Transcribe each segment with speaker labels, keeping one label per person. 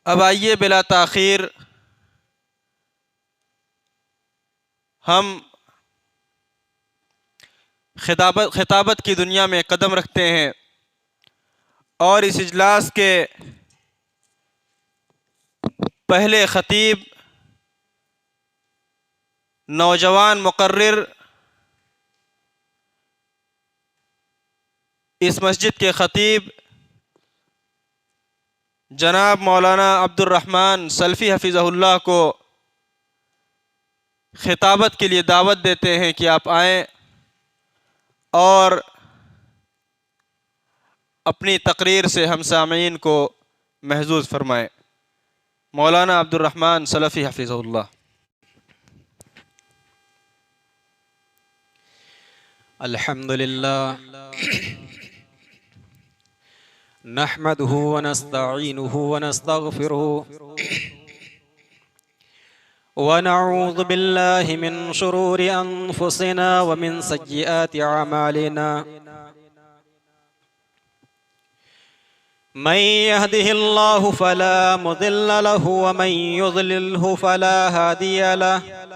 Speaker 1: अब आइए बिला ताख़ीर हम खिताबत की दुनिया में कदम रखते हैं और इस इजलास के पहले ख़तीब नौजवान मुक़र्रिर इस मस्जिद के ख़तीब जनाब मौलाना अब्दुर्रहमान सल्फ़ी हफ़िज़हुल्लाह को खिताबत के लिए दावत देते हैं कि आप आएँ और अपनी तकरीर से हम सामीन को महज़ूज़ फरमाएँ। मौलाना अब्दुर्रहमान सल्फ़ी हफ़िज़हुल्लाह।
Speaker 2: अल्हम्दुलिल्लाह नहमदुहु व नस्तईनुहु व नस्तगफिरुहु व नऊज़ु बिल्लाहि मिन शुरूरि अनफुसिना व मिन सय्यिआति अमालिना मन यहदिहिल्लाहु फला मुदिल्ल लहु व मन युज़लिल्हु फला हादिय लहु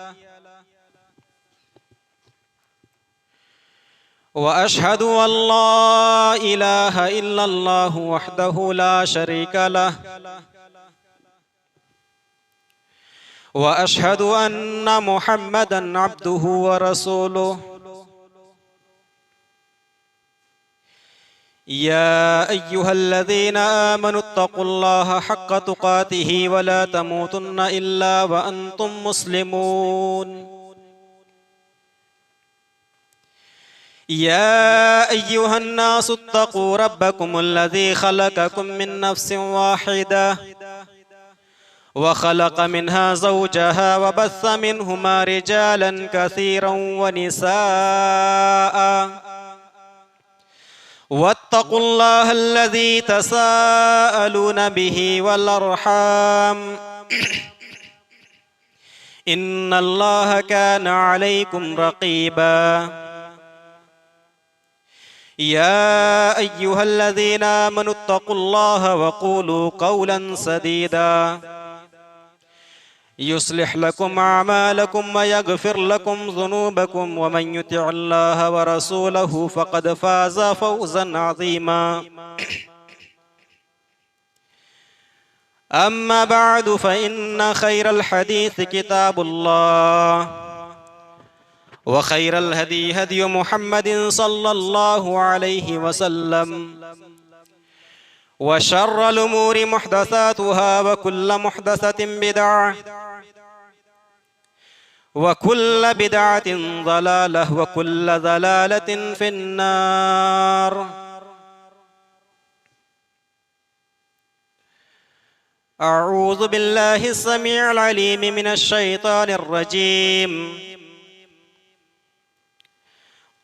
Speaker 2: व अशहदु अल्ला इलाहा इल्लल्लाहु वहदहु ला शरीका लहु व अशहदु अन्ना मुहम्मदन अब्दुहु व रसूलुहु या अय्युहल्लज़ीना आमनुत्तक़ुल्लाहा हक़्क़ तुक़ातिही व ला तमूतुन्ना इल्ला व अंतुम मुस्लिमून। या अय्युहन्नासु इत्तक़ू रब्बकुमुल्लज़ी ख़लक़कुम मिन नफ़्सिन वाहिदा व ख़लक़ मिन्हा ज़ौजहा व बस्स मिन्हुमा रिजालन कसीरन व निसाअ वत्तक़ुल्लाह अल्लज़ी तसाअलून बिही वल अर्हाम इन्नल्लाह कान अलैकुम रक़ीबा। या अय्युहल्लज़ीना आमनुत्तक़ुल्लाह वक़ूलू क़ौलन सदीदा युस्लिह लकुम अमालकुम व यग़फ़िर लकुम ज़ुनूबकुम व मन युतिअल्लाह व रसूलहु फ़क़द फ़ाज़ फ़ौज़न अज़ीमा। अम्मा बअदु फ़इन्न ख़ैरल हदीस किताबुल्लाह व ख़ैरल हदी हदी मुहम्मदिन सल्लल्लाहु अलैहि वसल्लम व शर्रल उमूरि मुहदसातुहा व कुल्ल मुहदसतिन बिदअह व कुल्ल बिदअतिन ज़लालह व कुल्ल ज़लालतिन फिन्नार। अऊज़ु बिल्लाहि अस्समीइल अलीम मिनश शैतानिर रजीम।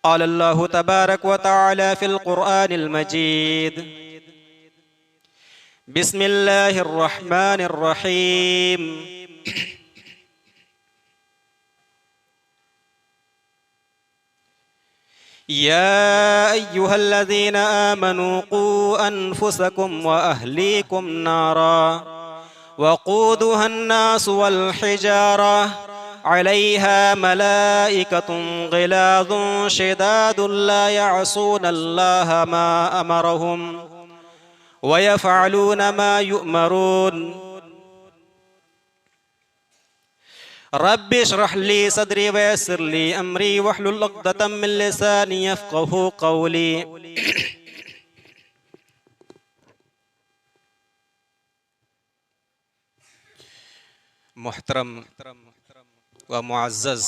Speaker 2: क़ाल अल्लाहु तबारक व तआला फ़िल क़ुरआनिल मजीद बिस्मिल्लाहिर रहमानिर रहीम। या अय्युहल्लज़ीना आमनू क़ू अनफुसकुम व अहलीकुम नारा वक़ूदुहा अन्नासु वल हिजारा अलैहा मलाइकतुन ग़िलाज़ुन शिदादुन ला यअसूनल्लाहा मा अमरहुम व यफ़अलून मा युअमरून। रब्बि इश्रह ली सदरी व यस्सिर ली अमरी वहलुल उक़दतम मिन लिसानी यफ़क़हू क़ौली। मुहतरम व मुअज़्ज़ज़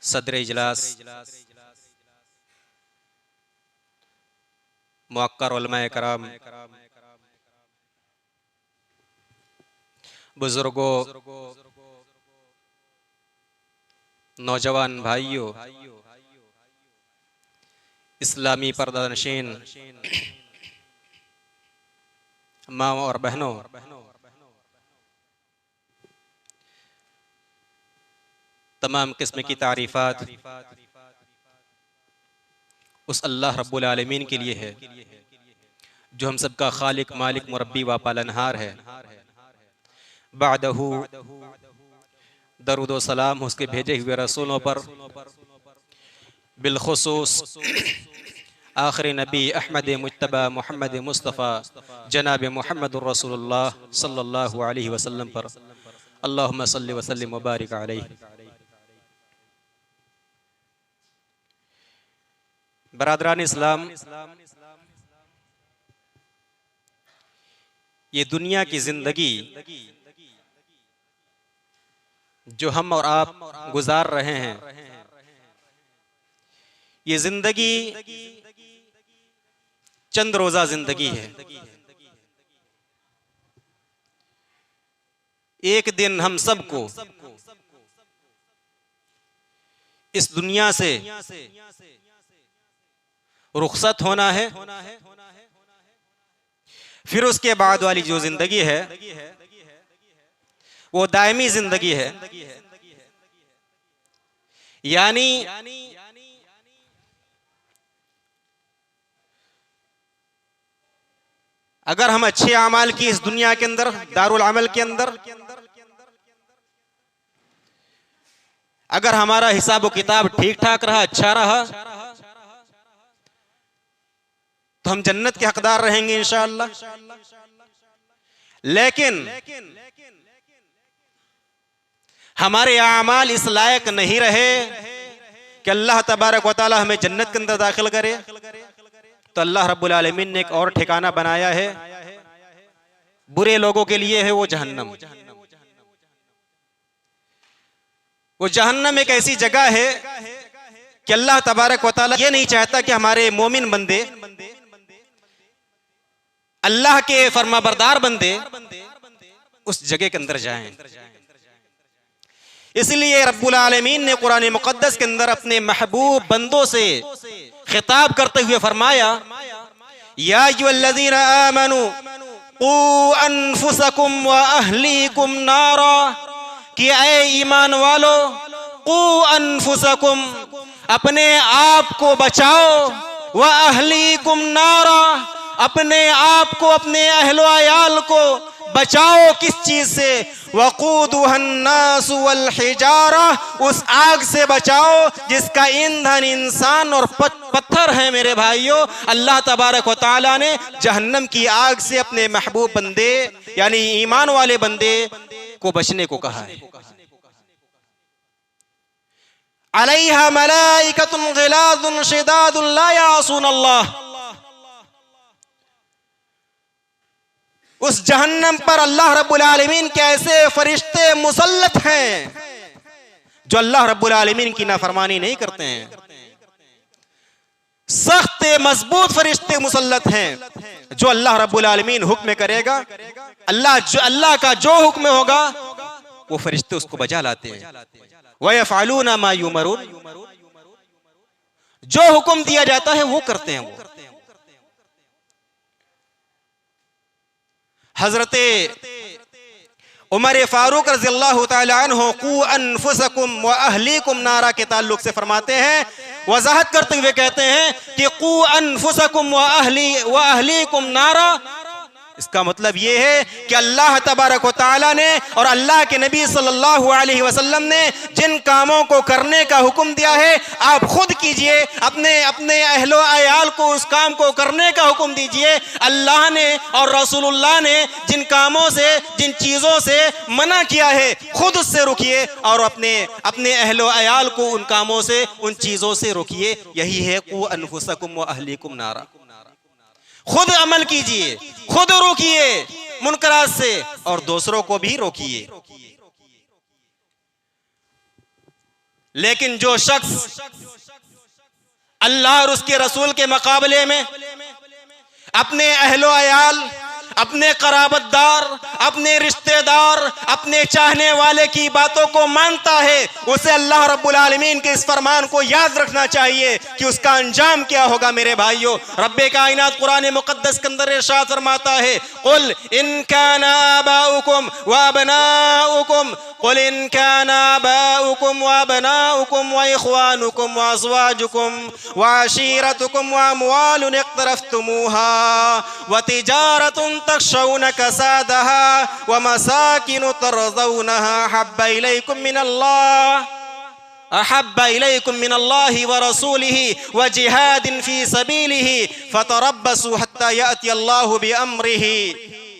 Speaker 2: सदर इजलास, मुअक्कर उलमाए कराम, बुजुर्गों, नौजवान भाइयों, इस्लामी पर्दानशीन माँ और बहनों, तमाम किस्म की तारीफ़ात उस अल्लाह रब्बुल आलमीन के लिए है जो हम सबका खालिक, मालिक, मुरब्बी व पालनहार है। बादहू दरूद व सलाम उसके भेजे हुए रसूलों पर, बिलखुसूस आखिरी नबी अहमद मुज्तबा मोहम्मद मुस्तफ़ा जनाब मोहम्मद रसूलुल्लाह सल्लल्लाहु अलैहि वसल्लम पर अल्लाहुम्मा सल्लि व सल्लिम व बारिक अलैहि। बरादरान इस्लाम, ये दुनिया की जिंदगी जो हम और आप गुजार रहे हैं, ये जिंदगी चंद रोजा जिंदगी है। एक दिन हम सबको इस दुनिया से रुखसत होना है। फिर उसके बाद वाली जो जिंदगी है वो दायमी जिंदगी है। यानी अगर हम अच्छे अमाल की इस दुनिया के अंदर, दारुल अमल के अंदर, अगर हमारा हिसाब व किताब ठीक ठाक रहा, अच्छा रहा, तो हम जन्नत के हकदार रहेंगे इंशाअल्लाह। लेकिन हमारे अमाल इस लायक नहीं रहे कि अल्लाह तबारक व तआला हमें जन्नत के अंदर दाखिल करे, तो अल्लाह रब्बुल आलमीन ने एक और ठिकाना बनाया है। बुरे लोगों के लिए है वो जहन्नम। वो जहन्नम एक ऐसी जगह है कि अल्लाह तबारक व तआला ये नहीं चाहता कि हमारे मोमिन बंदे, अल्लाह के फरमाबरदार बंदे उस जगह के अंदर जाएं। इसलिए रब्बुल आलमीन ने कुरान मुकद्दस के अंदर अपने महबूब बंदों से खिताब करते हुए फरमाया, या अय्युहल्लज़ीना आमनू क़ू अनफुसकुम व अहलीकुम नारा, कि ऐ ईमान वालो, क़ू अनफुसकुम, अपने आप को बचाओ, व अहलीकुम नारा, अपने आप को, अपने अहलो अयाल को बचाओ। किस चीज से? वक़ूदुहन्नास वल हिजारा, उस आग से बचाओ जिसका ईंधन इंसान और पत्थर है। मेरे भाइयों, अल्लाह तबारक व तआला ने जहन्नम की आग से अपने महबूब बंदे यानी ईमान वाले बंदे को बचने को कहा है। अलैहा मलाइकतुन गिलाज़ुन शिदादुन ला यासूनल्लाह, उस जहन्नम पर अल्लाह रब्बुल आलमीन के ऐसे फरिश्ते मुसल्लत हैं जो अल्लाह रब्बुल आलमीन की नाफरमानी नहीं करते हैं। सख्त मजबूत फरिश्ते मुसल्लत हैं जो अल्लाह रब्बुल आलमीन हुक्म करेगा, अल्लाह का जो हुक्म होगा वो फरिश्ते उसको बजा लाते हैं। वयफ़अलूना मा युमरून, जो हुक्म दिया जाता है वो करते हैं। वो हजरते उमर फारूक रज़ियल्लाहु तआला अन्हु क़ू अनफुसकुम व अहलीकुम नारा के ताल्लुक से फरमाते हैं, वजाहत करते हुए कहते हैं कि क़ू अनफुसकुम व अहलीकुम नारा, इसका मतलब ये है कि अल्लाह तबारक व तआला ने और अल्लाह के नबी सल्लल्लाहु अलैहि वसल्लम ने जिन कामों को करने का हुक्म दिया है, आप खुद कीजिए। अपने अहलो अयाल को उस काम को करने का हुक्म दीजिए। अल्लाह ने और रसूलुल्लाह ने जिन कामों से, जिन चीज़ों से मना किया है, खुद उससे रुकिए और अपने अहलो अयाल को उन कामों से, उन चीज़ों से रोकिए। यही है क़ू अनफुसकुम व अहलीकुम नारा। खुद अमल कीजिए, खुद रोकिए मुनकरात से और दूसरों को भी रोकिए। लेकिन जो शख्स अल्लाह और उसके रसूल के मुकाबले में अपने अहलो अयाल, अपने कराबतदार, अपने रिश्तेदार, अपने चाहने वाले की बातों को मानता है, उसे अल्लाह रब्बुल आलमीन के इस फरमान को याद रखना चाहिए कि उसका अंजाम क्या होगा। मेरे भाइयों, रब्बे कायनात कुरान मुकद्दस के अंदर इरशाद फरमाता है, कुल इन काना आबाउकुम व अबनाउकुम, कुल इन काना आबाउकुम व अबनाउकुम व इख्वानुकुम व अज़वाजुकुम व अशीरतुकुम व अमवालुन इक़्तरफ़्तुमूहा व तिजारतुन तख़शौना कसादहा व मसाकिनु तरज़ौनहा अहब्ब इलैकुम मिनल्लाहि व रसूलिही व जिहादिन फी सबीलिही फतरब्बसू हत्ता याति अल्लाहु बिअम्रिही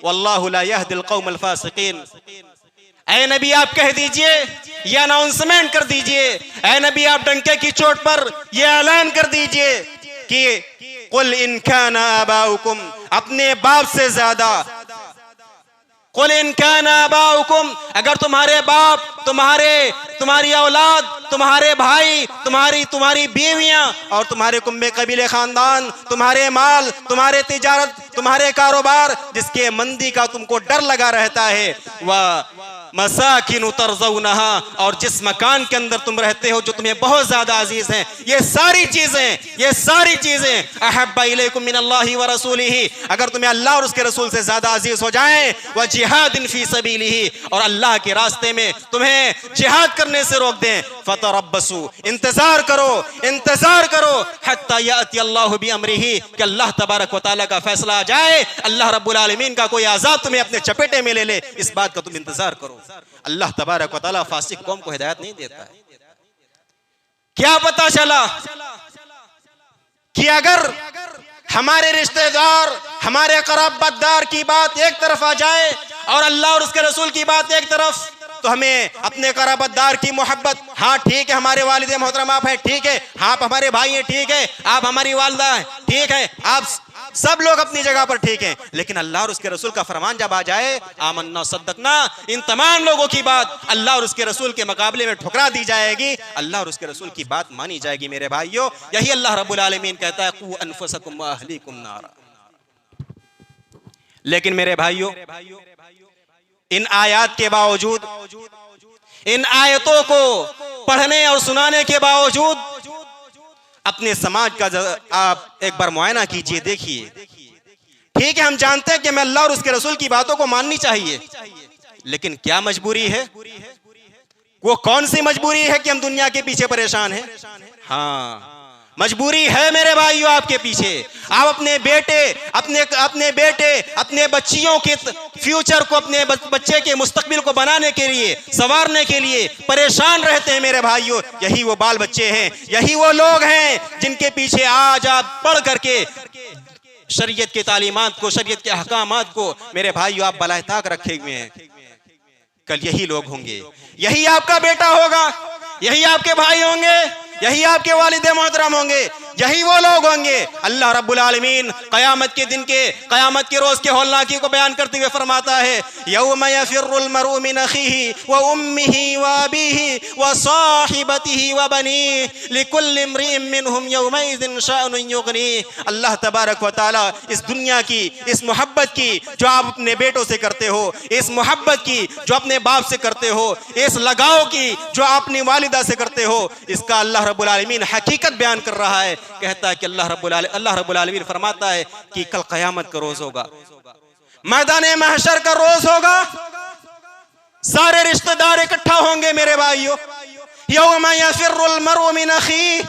Speaker 2: वल्लाहु ला यहदिल कौमल फासिकीन। ऐ नबी, आप कह दीजिए, ये अनाउंसमेंट कर दीजिए, ऐ नबी आप डंके की चोट पर ये ऐलान कर दीजिए कि कुल इन काना आबाउकुम, अपने बाप से ज्यादा, कुल इन काना आबाउकुम, अगर तुम्हारे बाप, तुम्हारी औलाद, तुम्हारे भाई, तुम्हारी बीवियां और तुम्हारे कुंबे कबीले खानदान, तुम्हारे माल, तुम्हारे तिजारत, तुम्हारे कारोबार जिसके मंदी का तुमको डर लगा रहता है, वह मसाकिन तरज़ौनहा, और जिस मकान के अंदर तुम रहते हो जो तुम्हें बहुत ज्यादा अजीज हैं, ये सारी चीजें अहब्बा इलैकुम मिनल्लाहि व रसूलिही, अगर तुम्हें अल्लाह और उसके रसूल से ज्यादा अजीज हो जाएं, व जिहादिन फी सबीलिही, और अल्लाह के रास्ते में तुम्हें जिहाद करने से रोक दें, फतरब्बसू, इंतजार करो हत्ता याति अल्लाहु बिअम्रिही, कि अल्लाह तबारक व तआला का फैसला आ जाए, अल्लाह रब्बुल आलमीन का कोई आजाद तुम्हें अपने चपेटे में ले ले, इस बात का तुम इंतजार करो। अल्लाह तबारक व तआला फासिक कौम को हिदायत नहीं देता है। क्या पता चला कि अगर हमारे रिश्तेदार, हमारे कराबतदार की बात एक तरफ आ जाए और अल्लाह और उसके रसूल की बात एक तरफ, तो हमें अपने कराबतदार की मोहब्बत, हाँ ठीक है हमारे वालिद मोहतरम आप हैं, ठीक है, आप हमारे भाई हैं, ठीक है, आप हमारी वालदा हैं, ठीक है, आप सब लोग अपनी जगह पर ठीक हैं, लेकिन अल्लाह और उसके रसूल का फरमान जब आ जाए, आमन्ना सद्दकना, इन तमाम लोगों की बात अल्लाह और उसके रसूल के मुकाबले में ठुकरा दी जाएगी, अल्लाह और उसके रसूल की बात मानी जाएगी। मेरे भाइयों, यही अल्लाह रब्बुल आलमीन कहता है, कू अनफुसकुम व अहलीकुम नारा। लेकिन मेरे भाइयों, इन आयात के बावजूद, इन आयतों को पढ़ने और सुनाने के बावजूद, अपने समाज का आप एक बार मुआयना कीजिए, देखिए। ठीक है, हम जानते हैं कि हमें अल्लाह और उसके रसूल की बातों को माननी चाहिए, लेकिन क्या मजबूरी है? वो कौन सी मजबूरी है कि हम दुनिया के पीछे परेशान हैं? हाँ, मजबूरी है मेरे भाइयों आपके पीछे। आप अपने बेटे, अपने बच्चियों के फ्यूचर को, अपने बच्चे के मुस्तकबिल को बनाने के लिए, संवारने के लिए परेशान रहते हैं मेरे भाइयों। यही वो बाल बच्चे हैं, यही वो लोग हैं जिनके पीछे आज आप पढ़ करके शरीयत के तालीमात को, शरीयत के अहकामात को मेरे भाइयों आप बलाए ताक रखे हुए हैं। कल यही लोग होंगे, यही आपका बेटा होगा, यही आपके भाई होंगे, यही आपके वालिद मोहतरम होंगे, यही वो लोग होंगे। अल्लाह रब्बुल आलमीन क़यामत के दिन के, क़यामत के रोज के हौलनाकी को बयान करते हुए फरमाता है, यौम यफ़िर्रुल मर्उ मिन अख़ीही व उम्मिही व अबीही व साहिबतिही व बनीही लिकुल्लि इम्रिइन मिनहुम यौमइज़िन शअनुन युग़नीह। अल्लाह तबारक व तआला इस दुनिया की, इस मोहब्बत की जो आप अपने बेटों से करते हो, इस मोहब्बत की जो अपने बाप से करते हो, इस लगाव की जो अपनी वालिदा से करते हो, इसका अल्लाह रब्बुल आलमीन हकीकत बयान कर रहा है। कहता है कि अल्लाह रब्बुल आलमीन फरमाता है कि कल क़यामत का रोज होगा, मैदाने महशर का रोज होगा, सारे रिश्तेदार इकट्ठा होंगे मेरे भाइयों। यौम यफ़िर्रुल मर्उ मिन अख़ीही,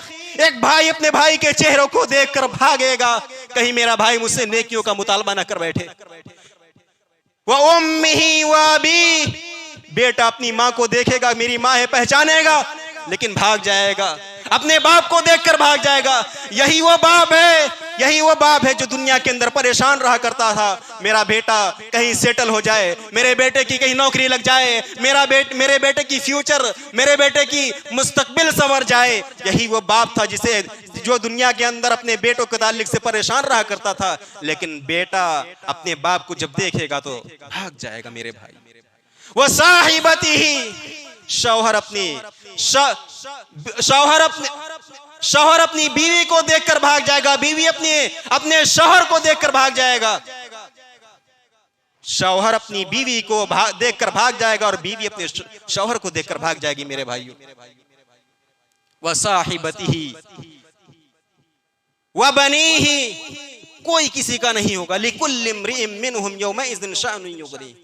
Speaker 2: एक भाई अपने भाई के चेहरों को देखकर भागेगा, कहीं मेरा भाई मुझसे नेकियों का मुतालबा न कर बैठे। व उम्मिही व अबीही, बेटा अपनी माँ को देखेगा, मेरी माँ है, पहचानेगा, लेकिन भाग जाएगा, अपने बाप को देखकर भाग जाएगा। यही वो बाप है जो दुनिया के अंदर परेशान रहा करता था, मेरा बेटा कहीं सेटल हो जाए, मेरे बेटे की कहीं नौकरी लग जाए, मेरे बेटे की फ्यूचर, मेरे बेटे की मुस्तकबिल संवर जाए। यही वो बाप था जो दुनिया के अंदर अपने बेटों के ताल्लुक से परेशान रहा करता था, लेकिन बेटा अपने बाप को जब देखेगा तो भाग जाएगा मेरे भाई। वो साहिबतिही, शौहर अपनी बीवी को देखकर भाग जाएगा, बीवी अपने शौहर को देखकर भाग जाएगा। शौहर अपनी बीवी को देखकर भाग जाएगा और बीवी अपने शौहर को देखकर भाग जाएगी मेरे भाइयों। व साहिबतिही व बनीही, कोई किसी का नहीं होगा। लिकुल्लि इम्रिइम मिनहुम यौमइज़िन शाअनुन युग़नी,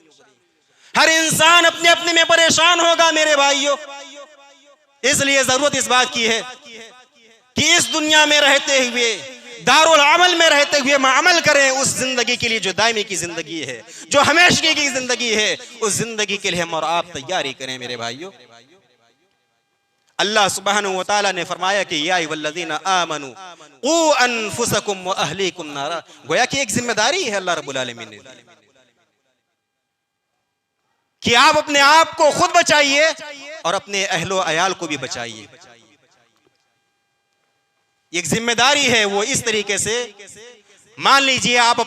Speaker 2: हर इंसान अपने अपने में परेशान होगा मेरे भाइयों। इसलिए जरूरत इस बात की है कि इस दुनिया में रहते हुए, दारुल अमल में रहते हुए हम अमल करें उस जिंदगी के लिए जो दायमी की जिंदगी है, जो हमेशा की जिंदगी है। उस जिंदगी के लिए हम और आप तैयारी करें मेरे भाइयों। अल्लाह सुब्हानहू व तआला ने फरमाया कि या अय्युहल्लज़ीना आमनू क़ू अनफुसकुम व अहलीकुम नारा, गोया कि एक जिम्मेदारी है अल्लाह रब्बुल आलमीन ने कि आप अपने आप को खुद बचाइए और अपने अहलो अयाल को भी बचाइए। एक जिम्मेदारी है वो इस तरीके से, मान लीजिए आप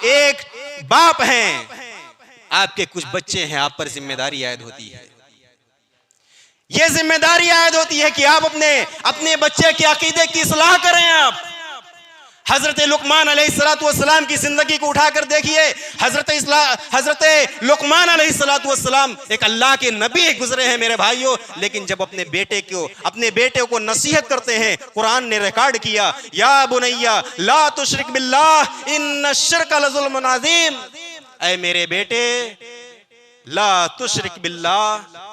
Speaker 2: एक बाप हैं, आपके कुछ बच्चे हैं, आप पर जिम्मेदारी आयद होती है। ये जिम्मेदारी आयद होती है कि आप अपने बच्चे के अकीदे की इस्लाह करें। आप हजरत लुकमान अलैहिस्सलाम की जिंदगी को उठाकर देखिए। हजरत लुकमान अलैहिस्सलाम एक अल्लाह के नबी गुजरे हैं मेरे भाइयों, लेकिन जब अपने बेटे को नसीहत करते हैं, कुरान ने रिकॉर्ड किया, या बुनैया ला तुशरिक बिल्लाह इन्नश शिरका लज़ुल्मुन अज़ीम, ऐ मेरे बेटे ला तुशरिक बिल्लाह,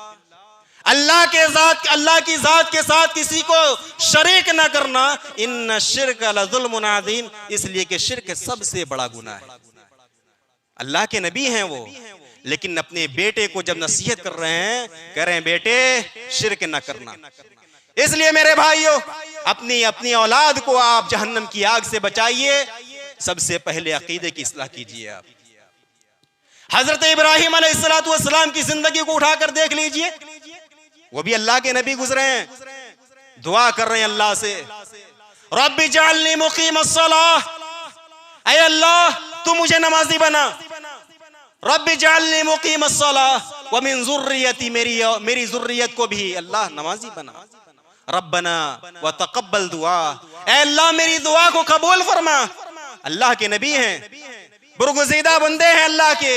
Speaker 2: अल्लाह की जात के साथ किसी को शरीक ना करना। इन्ना शिर्क लज़ुल्मुन अज़ीम, इसलिए कि शिर्क सबसे बड़ा गुनाह है। अल्लाह के नबी हैं वो, लेकिन अपने बेटे को जब नसीहत कर रहे हैं, कह रहे हैं बेटे शिर्क ना करना। इसलिए मेरे भाइयों, अपनी औलाद को आप जहन्नम की आग से बचाइए। सबसे पहले अकीदे की इस्लाह कीजिए। आप हजरत इब्राहिम अलैहिस्सलाम की जिंदगी को उठाकर देख लीजिए, वो भी अल्लाह के नबी गुजरे हैं, दुआ कर रहे हैं अल्लाह से, रब्बी जअलनी मुकीमस्सलाह, ऐ अल्लाह तू मुझे नमाजी बना, रब्बी जअलनी मुकीमस्सलाह व मिन ज़ुर्रियती, मेरी ज़ुर्रियत को भी अल्लाह नमाजी बना, रब्बना व तक़ब्बल दुआ, ऐ अल्लाह मेरी दुआ को कबूल फरमा। अल्लाह के नबी हैं, बुरगुज़ीदा बंदे हैं अल्लाह के,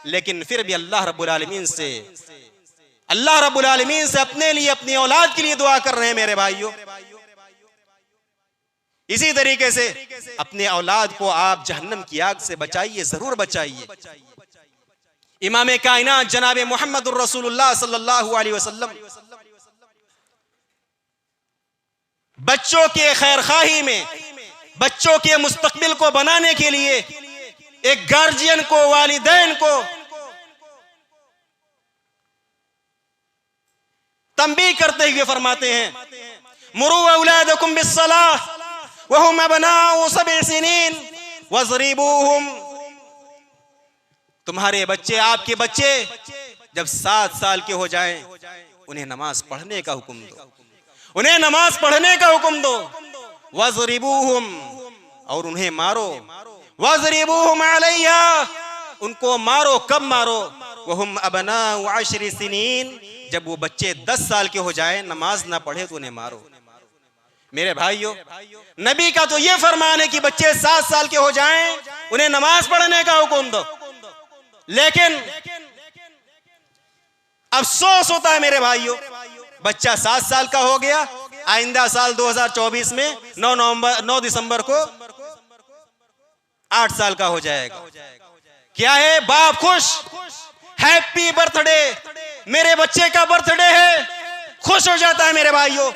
Speaker 2: लेकिन फिर भी अल्लाह रब्बुल आलमीन से अपने लिए, अपनी औलाद के लिए दुआ कर रहे हैं मेरे भाइयों। इसी तरीके से अपने औलाद को आप जहन्नम की आग से बचाइए, जरूर बचाइए। इमाम कायनात जनाब मुहम्मदुर रसूलुल्लाह सल्लल्लाहु अलैहि वसल्लम बच्चों के खैरखाही में, बच्चों के मुस्तकबिल को बनाने के लिए एक गार्जियन को, वालिदैन को तंबीह करते हुए फरमाते हैं, मुरू औलादकुम बिस्सलाह वहुम अबनाउ सब'i सिनीन वज़रिबूहुम, तुम्हारे बच्चे, आपके बच्चे जब 7 साल के हो जाएं, उन्हें नमाज पढ़ने का हुक्म दो, उन्हें नमाज पढ़ने का हुक्म दो। वज़रिबूहुम, और उन्हें मारो, वज़रिबूहुम अलैहा, उनको मारो। कब मारो? वहुम अबनाउ 10 सिनीन, जब वो बच्चे 10 साल के हो जाए, नमाज ना पढ़े तो उन्हें मारो। मेरे भाइयों, नबी का तो ये फरमान है कि बच्चे 7 साल के हो जाएं, उन्हें नमाज पढ़ने का हुक्म दो। लेकिन अफसोस होता है मेरे भाइयों, बच्चा 7 साल का हो गया, आइंदा साल 2024 में 9 दिसंबर को 8 साल का हो जाएगा। क्या है? बाप खुश, हैप्पी बर्थडे, मेरे बच्चे का बर्थडे है, खुश हो जाता है मेरे भाइयों।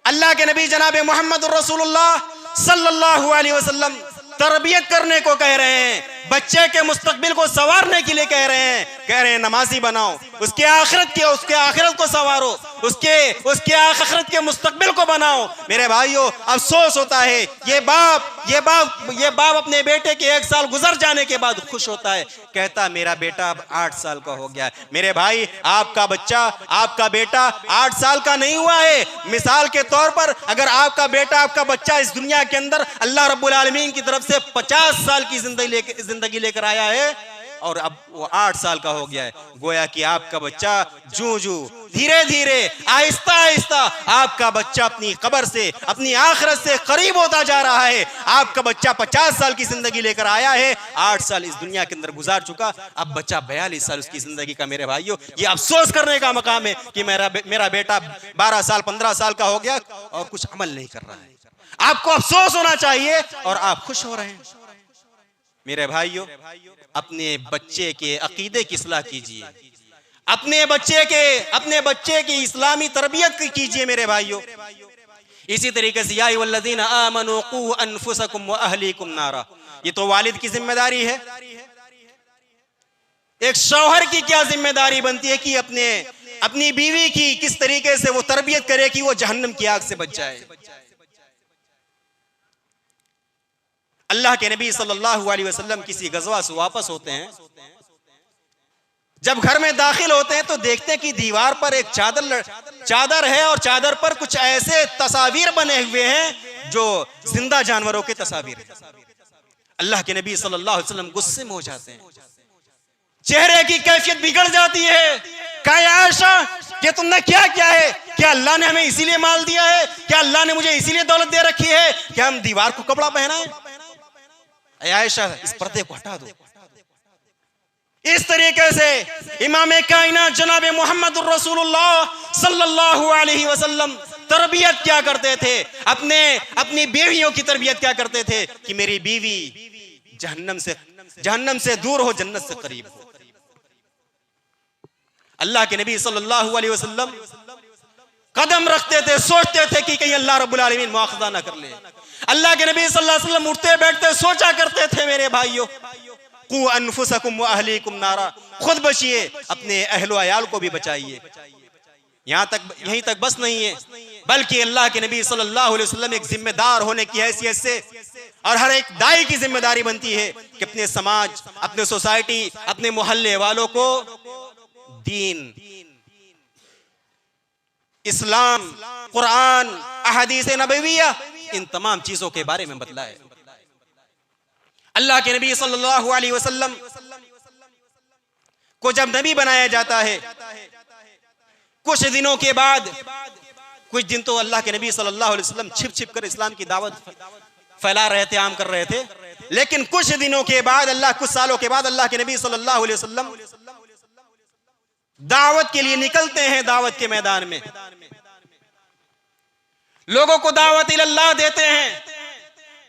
Speaker 2: अल्लाह के नबी जनाब मुहम्मदुर रसूलुल्लाह सल्लल्लाहु अलैहि वसल्लम तरबियत करने को कह रहे हैं, बच्चे के मुस्तकबिल को संवारने के लिए कह रहे हैं नमाजी बनाओ, उसके आखिरत को संवारो, उसके आखिरत के मुस्तकबिल को बनाओ। मेरे भाइयों, अफसोस होता है, ये बाप अपने बेटे के 1 साल गुजर जाने के बाद खुश होता है, कहता मेरा बेटा अब 8 साल का हो गया। मेरे भाई, आपका बच्चा, आपका बेटा 8 साल का नहीं हुआ है। मिसाल के तौर पर अगर आपका बेटा, आपका बच्चा इस दुनिया के अंदर अल्लाह रब्बुल आलमीन की तरफ से 50 साल की जिंदगी लेकर आया है, और अब वो 8 साल का हो गया है। गोया कि आपका बच्चा जूं जूं धीरे धीरे आहिस्ता आहिस्ता आपका बच्चा अपनी कब्र से, अपनी आखिरत से करीब होता जा रहा है। आपका बच्चा 50 साल की जिंदगी लेकर आया है, 8 साल इस दुनिया के अंदर गुजार चुका, अब बच्चा 42 साल उसकी जिंदगी का। मेरे भाइयों, ये अफसोस करने का मकाम है कि मेरा बेटा 12 साल 15 साल का हो गया और कुछ अमल नहीं कर रहा है। आपको अफसोस होना चाहिए और आप खुश हो रहे हैं। मेरे भाइयों, अपने बच्चे के अकीदे की इस्लाह कीजिए, अपने बच्चे की इस्लामी तरबियत कीजिए मेरे भाइयों। इसी तरीके से या अय्युहल्लज़ीना आमनू क़ू अनफुसकुम व अहलीकुम नारा, ये तो वालिद की जिम्मेदारी है। एक शौहर की क्या जिम्मेदारी बनती है कि अपनी बीवी की किस तरीके से वो तरबियत करे कि वो जहन्नम की आग से बच जाए। अल्लाह के नबी सल्लल्लाहु अलैहि वसल्लम किसी गज़वा से वापस होते हैं, जब घर में दाखिल होते हैं तो देखते हैं कि दीवार पर एक चादर है और चादर पर कुछ ऐसे तस्वीर बने हुए हैं जो जिंदा जानवरों के तस्वीर हैं। अल्लाह के नबी सल्लल्लाहु अलैहि वसल्लम गुस्से में हो जाते हैं, चेहरे की कैफियत बिगड़ जाती है। कहा आयशा कि तुमने क्या किया है? क्या अल्लाह ने हमें इसीलिए माल दिया है? क्या अल्लाह ने मुझे इसीलिए दौलत दे रखी है? क्या हम दीवार को कपड़ा पहना है? आयशा, इस पर्दे को हटा दो। इस तरीके से इमाम कायनात जनाब मोहम्मद रसूलुल्लाह सल्लल्लाहु अलैहि वसल्लम तरबियत क्या करते थे, अपनी बीवियों की तरबियत क्या करते थे कि मेरी बीवी जहन्नम से दूर हो, जन्नत से करीब हो। अल्लाह के नबी सल्लल्लाहु अलैहि वसल्लम कदम रखते थे, सोचते थे कि कहीं अल्लाह रब्बुल आलमीन मुआखज़ा ना कर ले। अल्लाह के नबी सल्लल्लाहु अलैहि वसल्लम उठते बैठते सोचा करते थे मेरे भाइयों, क़ू अनफुसकुम व अहलीकुम नारा, खुद बचिए, अपने अहलो अयाल को भी बचाइए। यहीं तक बस नहीं है, बल्कि अल्लाह के नबी सल्लल्लाहु अलैहि वसल्लम एक जिम्मेदार होने की हैसियत से, और हर एक दाई की जिम्मेदारी बनती है कि अपने समाज, अपने सोसाइटी, अपने मोहल्ले वालों को दीन, इस्लाम, कुरान, अहादीस नबविया, इन तमाम चीजों के बारे में बतलाए। अल्लाह के नबी सल्लल्लाहु अलैहि वसल्लम को जब नबी बनाया जाता है, कुछ दिनों के बाद, कुछ दिन तो अल्लाह के नबी सल्लल्लाहु अलैहि वसल्लम छिप छिप कर इस्लाम की दावत फैला रहे थे, आम कर रहे थे। लेकिन कुछ दिनों के बाद, कुछ सालों के बाद अल्लाह के नबी सल्लल्लाहु अलैहि वसल्लम दावत के लिए निकलते हैं, दावत के मैदान में लोगों को दावत इल्लाह देते हैं।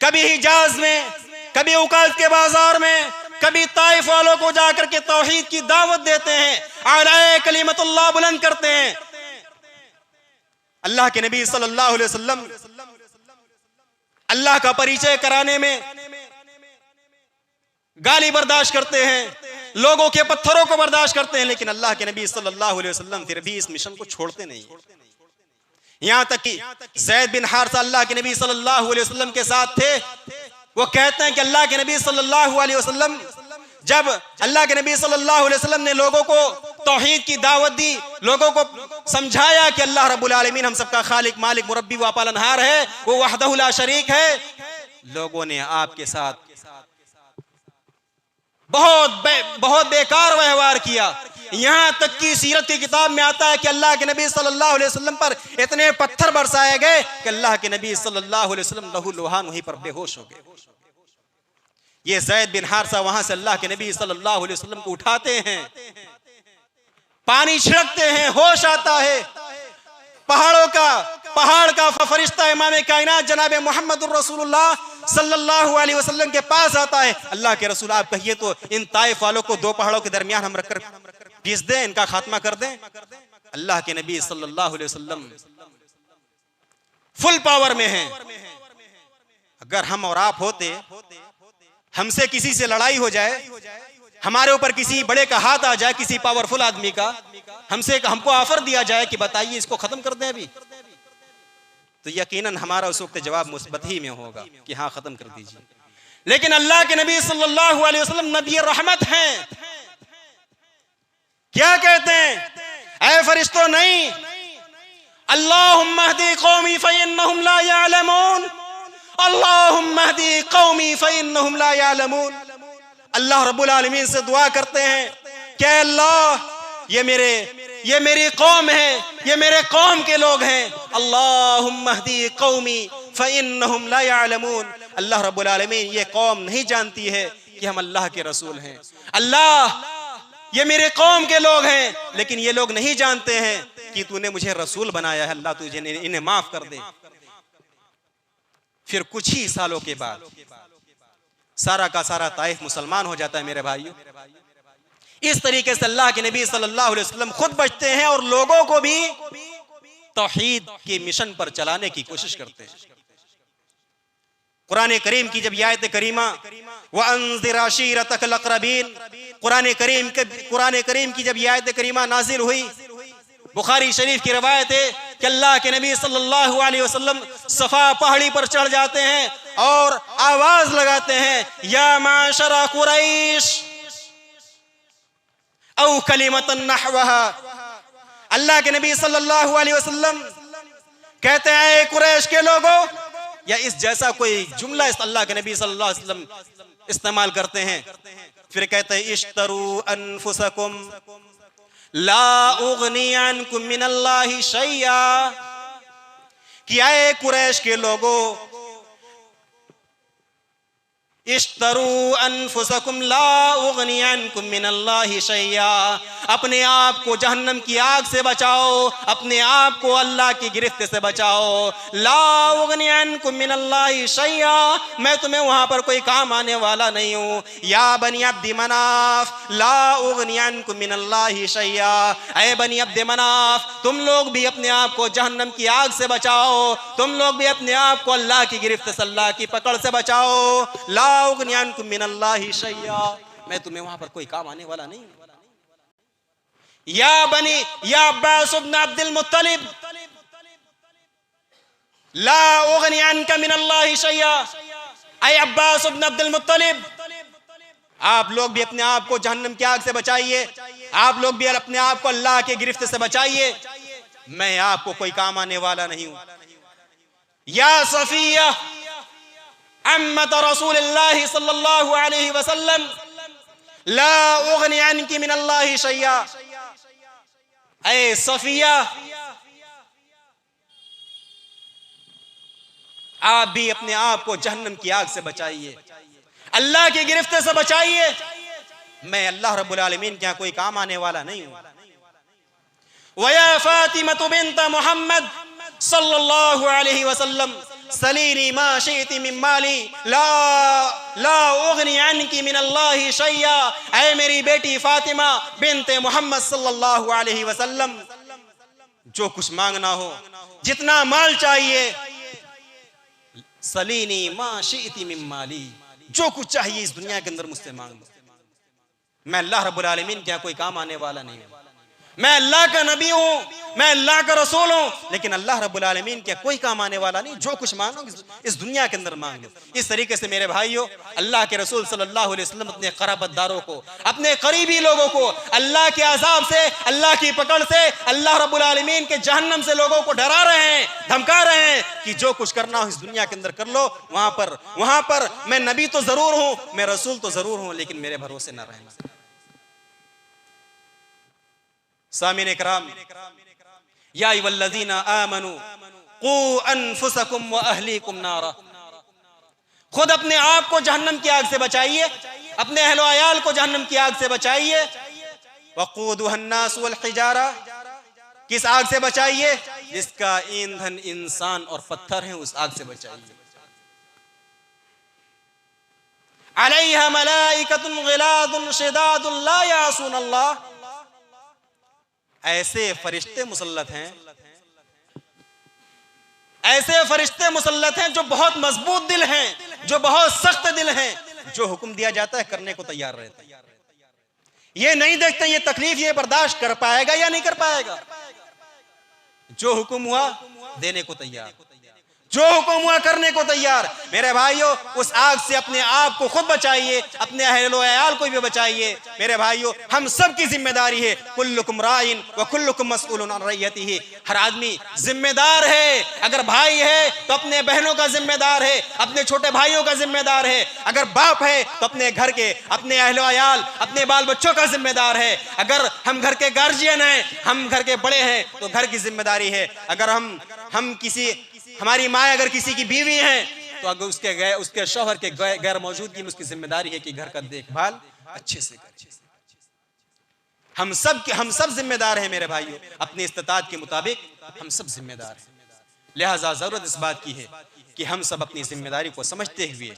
Speaker 2: कभी हिजाज में, कभी उकाद के बाजार में, कभी ताइफ वालों को जाकर के तौहीद की दावत देते हैं, आलाए कलिमतुल्लाह बुलंद करते हैं। अल्लाह के नबी सल्लल्लाहु अलैहि वसल्लम अल्लाह का परिचय कराने में गाली बर्दाश्त करते हैं, लोगों के पत्थरों को बर्दाश्त करते हैं, लेकिन अल्लाह के नबी सल्लल्लाहु अलैहि वसल्लम फिर भी इस मिशन को छोड़ते नहीं। यहां तक कि ज़ैद बिन हारिसा अल्लाह के नबी सल्लल्लाहु अलैहि वसल्लम के साथ थे। वो कहते हैं कि अल्लाह के नबी सल्लल्लाहु अलैहि वसल्लम, जब अल्लाह के नबी सल्लल्लाहु अलैहि वसल्लम ने लोगों को तौहीद की दावत दी, लोगों को समझाया कि अल्लाह रब्बुल आलमीन हम सबका खालिक, मालिक, मुरब्बी व पालनहार है, वो वहदहु ला शरीक है, लोगों ने आपके साथ बहुत बेकार व्यवहार किया। यहां तक कि सीरत की किताब में आता है कि अल्लाह के नबी सल्लल्लाहु अलैहि वसल्लम पर इतने पत्थर बरसाए गए कि अल्लाह के नबी सल्लल्लाहु अलैहि वसल्लम लहू लुहान वहीं पर बेहोश हो गए। ये ज़ैद बिन हारिसा वहां से अल्लाह के नबी सल्लल्लाहु अलैहि वसल्लम को उठाते हैं, पानी छिड़कते हैं, होश आता है। पहाड़ का फरिश्ता इमाम कायनात जनाब मोहम्मद रसूलुल्लाह सल्लल्लाहु अलैहि वसल्लम के पास आता है। अल्लाह के रसूल, आप कहिए तो इन ताइफ वालों को दो पहाड़ों के दरमियान हम रखकर पीस दें, इनका खात्मा कर दें। अल्लाह के नबी सल्लल्लाहु अलैहि वसल्लम फुल पावर में हैं। अगर हम और आप होते, हमसे किसी से लड़ाई हो जाए, हमारे ऊपर किसी बड़े का हाथ आ जाए, किसी पावरफुल आदमी का, हमको ऑफर दिया जाए कि बताइए इसको खत्म कर दें अभी, तो यकीनन हमारा उस वक्त जवाब मुस्बत ही में होगा कि हाँ खत्म कर दीजिए। लेकिन अल्लाह के नबी सल्लल्लाहु अलैहि वसल्लम नबी रहमत हैं। क्या कहते हैं? ऐ फरिश्तों, नहीं, अल्लाहुम्मा हदी कौमी फइन्नहुम ला यअलमून, अल्लाहुम्मा हदी कौमी फइन्नहुम ला यअलमून। अल्लाह रब्बुल आलमीन से दुआ करते हैं कि अल्लाह ये मेरी कौम है, ये मेरे कौम के लोग हैं। अल्लाहुम्मा हदी कौमी फ़इन्नहुम ला यअलमून। अल्लाह रब्बुल आलमीन ये कौम नहीं जानती है कि हम अल्लाह के रसूल हैं। अल्लाह ये मेरे कौम के लोग हैं, लेकिन ये लोग नहीं जानते हैं कि तूने मुझे रसूल बनाया है। अल्लाह तुझे इन्हें माफ कर दे। फिर कुछ ही सालों के बाद सारा का सारा ताइफ मुसलमान हो जाता है। मेरे भाइयों, इस तरीके से अल्लाह के नबी सल्लल्लाहु अलैहि वसल्लम खुद बचते हैं और लोगों को भी तौहीद के मिशन पर चलाने की कोशिश करते हैं। कुरान करीम की जब आयत करीमा व अंज़िर अशीरतकल अक़रबीन, कुरान करीम की जब आयत करीमा नाजिल हुई, बुखारी शरीफ की रवायत है कि अल्लाह के नबी सल्लल्लाहु अलैहि वसल्लम सफा पहाड़ी पर चढ़ जाते हैं और आवाज लगाते हैं, या माशरा कुरैश औ कलिमतन नहवहा। अल्लाह के नबी सल्लल्लाहु अलैहि वसल्लम कहते हैं, कुरैश के लोगों, या इस जैसा कोई जुमला इस अल्लाह के नबी सल्लल्लाहु अलैहि वसल्लम इस्तेमाल करते हैं। फिर कहते हैं, इश्तरू अनफुसकुम ला उगनी अन्कुम मिनल्लाहि शैया। कि आए कुरैश के लोगों, इश्तरू अनफुसकुम ला उगनी अन्कुम मिनल्लाहि शैया। अपने आप को जहन्नम की आग से बचाओ, अपने आप को अल्लाह की गिरफ्त से बचाओ। ला उगनी अन्कुम मिनल्लाहि शैया, मैं तुम्हें वहां पर कोई काम आने वाला नहीं हूं। या बनी अब्द मनाफ ला उगनी अन्कुम मिनल्लाहि शैया। ऐ बनी अब्द मनाफ, तुम लोग भी अपने आप को जहन्नम की आग से बचाओ, तुम लोग भी अपने आप को अल्लाह की गिरफ्त से, अल्लाह की पकड़ से बचाओ। ला उगनी अन्कुम मिनल्लाहि शैया, मैं तुम्हें वहां पर कोई काम आने वाला नहीं। या अब्बास इब्न अब्दुल मुत्तलिब ला उगनी अन्का मिनल्लाहि शैया। ऐ अब्बास इब्न अब्दुल मुत्तलिब, आप लोग भी अपने आप को जहन्नम की आग से बचाइए, आप लोग भी अपने आप को अल्लाह के गिरफ्त से बचाइए, मैं आपको कोई काम आने वाला नहीं हूं। या सफिया अम्मत रसूलिल्लाह सल्लल्लाहु अलैहि वसल्लम ला उगनी अन्की मिनल्लाहि शैया। ऐ सफिया, आप भी अपने आप को जहन्नम की आग से बचाइए, अल्लाह की गिरफ्त से बचाइए, मैं अल्लाह रब्बुल आलमीन के यहां कोई काम आने वाला नहीं हूं। वया फातिमा बिन्त मुहम्मद सल्लल्लाहु अलैहि वसल्लम सलीनी मा शिअति मिन माली ला उगनी अन्की मिनल्लाहि शैया। ऐ मेरी बेटी फातिमा बिन्ते मोहम्मद सल्लल्लाहु अलैहि वसल्लम, जो कुछ मांगना हो, जितना माल चाहिए, सलीनी मा शिअति मिन माली, जो कुछ चाहिए इस दुनिया के अंदर मुझसे मांग लो, मैं अल्लाह रब्बुल आलमीन के यहां कोई काम आने वाला नहीं हूं। मैं अल्लाह का नबी हूं, मैं अल्लाह का रसूल हूं, लेकिन अल्लाह रब्बुल आलमीन के कोई काम आने वाला नहीं। जो कुछ मांगो इस दुनिया के अंदर मांग लो। इस तरीके से मेरे भाइयों, अल्लाह के रसूल सल्लल्लाहु अलैहि वसल्लम अपने क़राबतदारों को, अपने करीबी लोगों को अल्लाह के अज़ाब से, अल्लाह की पकड़ से, अल्लाह रब्बुल आलमीन के जहन्नम से लोगों को डरा रहे हैं, धमका रहे हैं कि जो कुछ करना हो इस दुनिया के अंदर कर लो, वहां पर मैं नबी तो जरूर हूं, मैं रसूल तो जरूर हूं, लेकिन मेरे भरोसे न रहना। सामीन इकराम, या अय्युहल्लज़ीना आमनू कू अनफुसकुम व अहलीकुम नारा। खुद अपने आप को जहन्नम की आग से बचाइए, अपने अहलो अयाल को जहन्नम की आग से बचाइए। वक़ूदुहन नास वल हिजारा, किस आग से बचाइए? जिसका ईंधन इंसान और पत्थर है, उस आग से बचाइए। अलैहा मलाइकतुन गिलादुन शिदादुन ला यासून अल्लाह। ऐसे फरिश्ते मुसल्लत हैं, ऐसे फरिश्ते मुसल्लत हैं जो बहुत मजबूत दिल हैं, जो बहुत सख्त दिल हैं, जो हुक्म दिया जाता है करने को तैयार रहते हैं। ये नहीं देखते ये तकलीफ ये बर्दाश्त कर पाएगा या नहीं कर पाएगा, जो हुक्म हुआ देने को तैयार, जो हुक्म हुआ करने को तैयार। मेरे भाइयों, उस आग से अपने आप को खुद बचाइए, अपने अहलो अयाल को भी बचाइए। मेरे भाइयों, हम सब की जिम्मेदारी है, कुल्लुकुम राइन व कुल्लुकुम मसऊलुन अन रइयतिही। हर आदमी जिम्मेदार है। अगर भाई है तो अपने बहनों का जिम्मेदार है, अपने छोटे भाइयों का जिम्मेदार है। अगर बाप है तो अपने घर के, अपने अहलो अयाल, अपने बाल बच्चों का जिम्मेदार है। अगर हम घर के गार्जियन हैं, हम घर के बड़े हैं, तो घर की जिम्मेदारी है। अगर हम किसी, हमारी माँ अगर किसी की बीवी है तो अगर उसके शौहर के गैर मौजूदगी में उसकी जिम्मेदारी है कि घर का देखभाल अच्छे से करे। हम सब जिम्मेदार हैं मेरे भाइयों, अपनी इस्तिताअत के मुताबिक हम सब जिम्मेदार हैं। लिहाजा जरूरत इस बात की है कि हम सब अपनी जिम्मेदारी को समझते हुए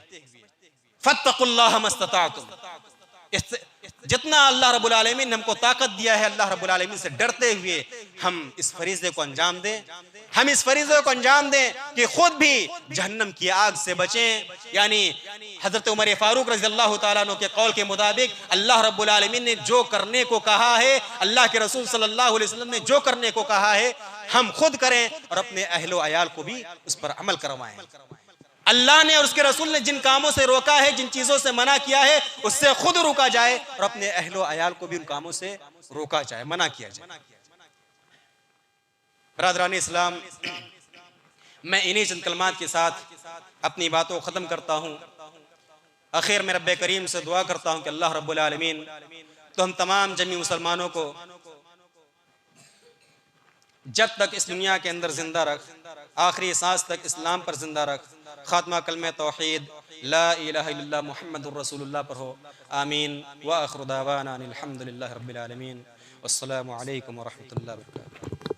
Speaker 2: फत्तकुल्लाह मस्तताअतुम, जितना अल्लाह रब्बुल आलमीन ने हमको ताकत दिया है, अल्लाह रब्बुल आलमीन से डरते हुए हम इस फरीज़े को अंजाम दें। हम इस फरीज़े को अंजाम दें कि खुद भी जहन्नम की आग से बचें। यानी हजरत उमर फारूक रज़ियल्लाहु ताला अन्हु के कौल के मुताबिक अल्लाह रब्बुल आलमीन ने जो करने को कहा है, अल्लाह के रसूल सल्लल्लाहु अलैहि वसल्लम ने जो करने को कहा है, हम खुद करें और अपने अहलो अयाल को भी उस पर अमल करवाएं। अल्लाह ने और उसके रसूल ने जिन कामों से रोका है, जिन चीजों से मना किया है, उससे खुद रोका जाए और अपने अहलो अयाल को भी उन कामों से रोका जाए, मना किया जाए। बरादरान इस्लाम, मैं इन्हीं चंद कलमात के साथ अपनी बातों को ख़त्म करता हूँ। आखिर में रब्बे करीम से दुआ करता हूँ कि अल्लाह रब्बुल आलमीन तो हम तमाम जमी मुसलमानों को जब तक इस दुनिया के अंदर जिंदा रख, आखिरी सांस तक इस्लाम पर जिंदा रख, खात्मा कलमे तौहीद ला इलाहा इल्लल्लाह मुहम्मदुर रसूलुल्लाह पर हो। आमीन व आखिरु दावाना अनिल हम्दुलिल्लाहि रब्बिल आलमीन। वस्सलामु अलैकुम व रहमतुल्लाहि व बरकातुहू।